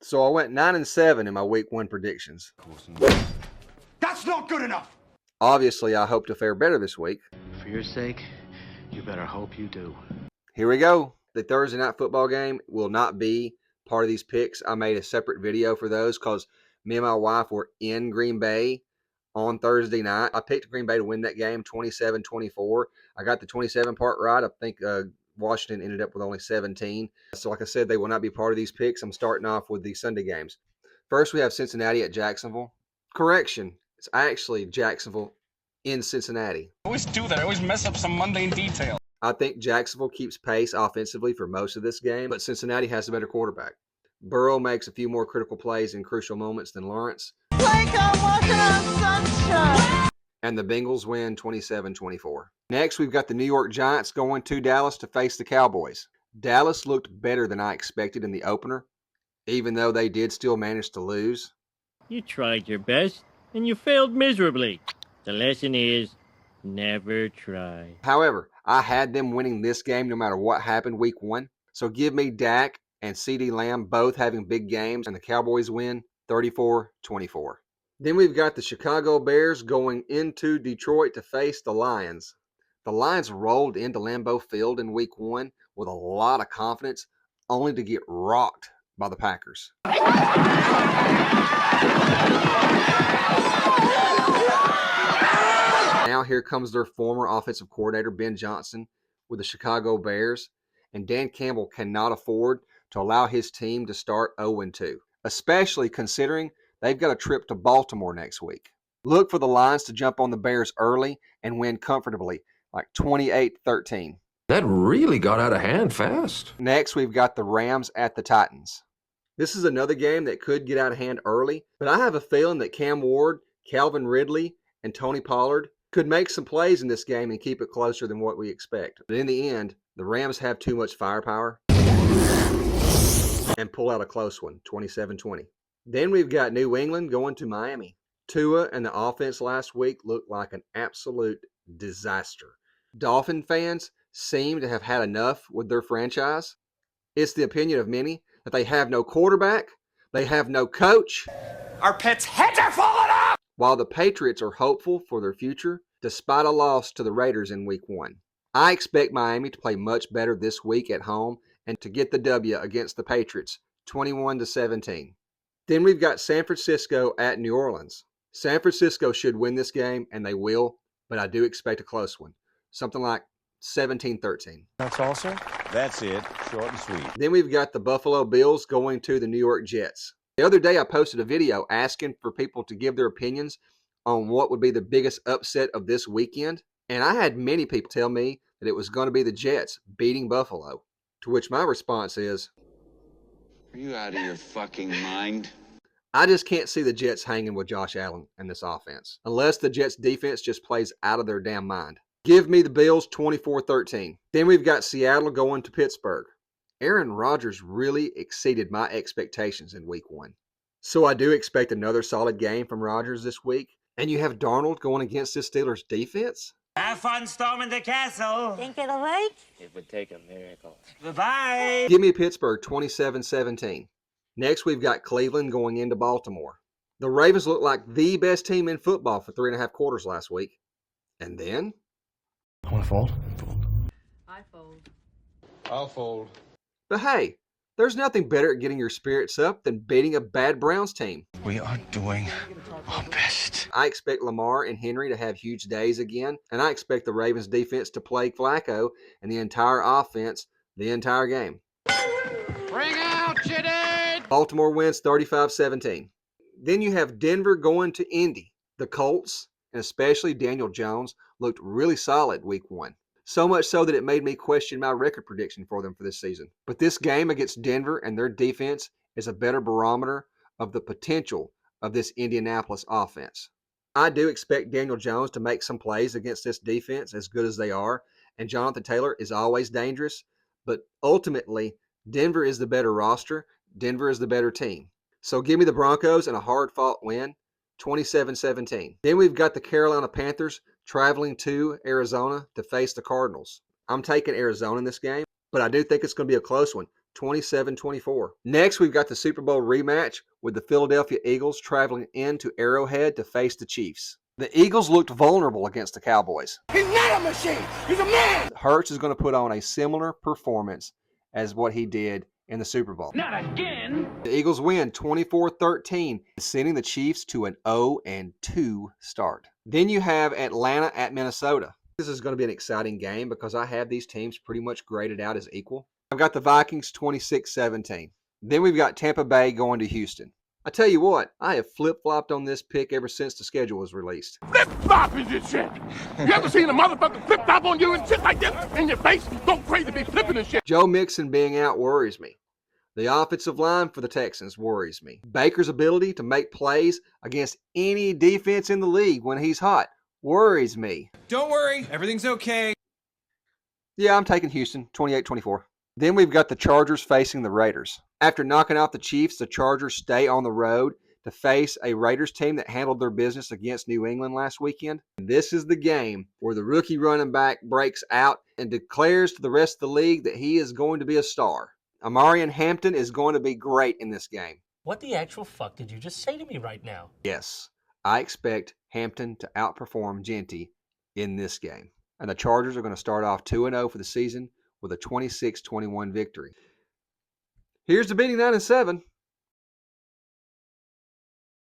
So I went 9-7 in my week 1 predictions. That's not good enough. Obviously, I hope to fare better this week. For your sake, you better hope you do. Here we go. The Thursday night football game will not be part of these picks. I made a separate video for those because me and my wife were in Green Bay on Thursday night. I picked Green Bay to win that game 27-24. I got the 27 part right. I think Washington ended up with only 17. So like I said, they will not be part of these picks. I'm starting off with the Sunday games. First, we have Cincinnati at Jacksonville. Correction, it's actually Jacksonville in Cincinnati. I always do that. I always mess up some mundane detail. I think Jacksonville keeps pace offensively for most of this game, but Cincinnati has a better quarterback. Burrow makes a few more critical plays in crucial moments than Lawrence. Like I'm walking on sunshine. And the Bengals win 27-24. Next, we've got the New York Giants going to Dallas to face the Cowboys. Dallas looked better than I expected in the opener, even though they did still manage to lose. You tried your best, and you failed miserably. The lesson is, never try. However, I had them winning this game no matter what happened week 1. So give me Dak and CeeDee Lamb both having big games, and the Cowboys win 34-24. Then we've got the Chicago Bears going into Detroit to face the Lions. The Lions rolled into Lambeau Field in week 1 with a lot of confidence, only to get rocked by the Packers. Now here comes their former offensive coordinator, Ben Johnson, with the Chicago Bears, and Dan Campbell cannot afford to allow his team to start 0-2, especially considering they've got a trip to Baltimore next week. Look for the Lions to jump on the Bears early and win comfortably, like 28-13. That really got out of hand fast. Next, we've got the Rams at the Titans. This is another game that could get out of hand early, but I have a feeling that Cam Ward, Calvin Ridley, and Tony Pollard could make some plays in this game and keep it closer than what we expect. But in the end, the Rams have too much firepower and pull out a close one, 27-20. Then we've got New England going to Miami. Tua and the offense last week looked like an absolute disaster. Dolphin fans seem to have had enough with their franchise. It's the opinion of many that they have no quarterback, they have no coach. Our pets' heads are falling off! While the Patriots are hopeful for their future, despite a loss to the Raiders in week 1. I expect Miami to play much better this week at home and to get the W against the Patriots, 21-17. Then we've got San Francisco at New Orleans. San Francisco should win this game, and they will, but I do expect a close one. Something like 17-13. That's all, sir? That's it. Short and sweet. Then we've got the Buffalo Bills going to the New York Jets. The other day I posted a video asking for people to give their opinions on what would be the biggest upset of this weekend, and I had many people tell me that it was going to be the Jets beating Buffalo, to which my response is, Are you out of your fucking mind? I just can't see the Jets hanging with Josh Allen in this offense, unless the Jets defense just plays out of their damn mind. Give me the Bills 24-13. Then we've got Seattle going to Pittsburgh. Aaron Rodgers really exceeded my expectations in week 1. So I do expect another solid game from Rodgers this week. And you have Darnold going against this Steelers defense? Have fun storming the castle. Think it'll work? It would take a miracle. Goodbye. Give me Pittsburgh 27-17. Next, we've got Cleveland going into Baltimore. The Ravens look like the best team in football for 3.5 quarters last week. And then? I want to fold. I fold. I'll fold. But hey, there's nothing better at getting your spirits up than beating a bad Browns team. We are doing our best. I expect Lamar and Henry to have huge days again, and I expect the Ravens defense to play Flacco and the entire offense the entire game. Bring out Jitty! Baltimore wins 35-17. Then you have Denver going to Indy. The Colts, and especially Daniel Jones, looked really solid week 1. So much so that it made me question my record prediction for them for this season. But this game against Denver and their defense is a better barometer of the potential of this Indianapolis offense. I do expect Daniel Jones to make some plays against this defense, as good as they are, and Jonathan Taylor is always dangerous, but ultimately, Denver is the better roster. Denver is the better team. So give me the Broncos and a hard-fought win, 27-17. Then we've got the Carolina Panthers traveling to Arizona to face the Cardinals. I'm taking Arizona in this game, but I do think it's going to be a close one, 27-24. Next, we've got the Super Bowl rematch with the Philadelphia Eagles traveling into Arrowhead to face the Chiefs. The Eagles looked vulnerable against the Cowboys. He's not a machine. He's a man. Hurts is going to put on a similar performance as what he did in the Super Bowl. Not again. The Eagles win 24-13, sending the Chiefs to an 0-2 start. Then you have Atlanta at Minnesota. This is going to be an exciting game because I have these teams pretty much graded out as equal. I've got the Vikings 26-17. Then we've got Tampa Bay going to Houston. I tell you what, I have flip-flopped on this pick ever since the schedule was released. Flip-flop is this shit. You ever seen a motherfucker flip-flop on you and shit like this in your face? Don't crazy be flipping and shit. Joe Mixon being out worries me. The offensive line for the Texans worries me. Baker's ability to make plays against any defense in the league when he's hot worries me. Don't worry, everything's okay. Yeah, I'm taking Houston, 28-24. Then we've got the Chargers facing the Raiders. After knocking out the Chiefs, the Chargers stay on the road to face a Raiders team that handled their business against New England last weekend. And this is the game where the rookie running back breaks out and declares to the rest of the league that he is going to be a star. Amarian Hampton is going to be great in this game. What the actual fuck did you just say to me right now? Yes, I expect Hampton to outperform Genty in this game. And the Chargers are going to start off 2-0 for the season with a 26-21 victory. Here's the Beating 9-7.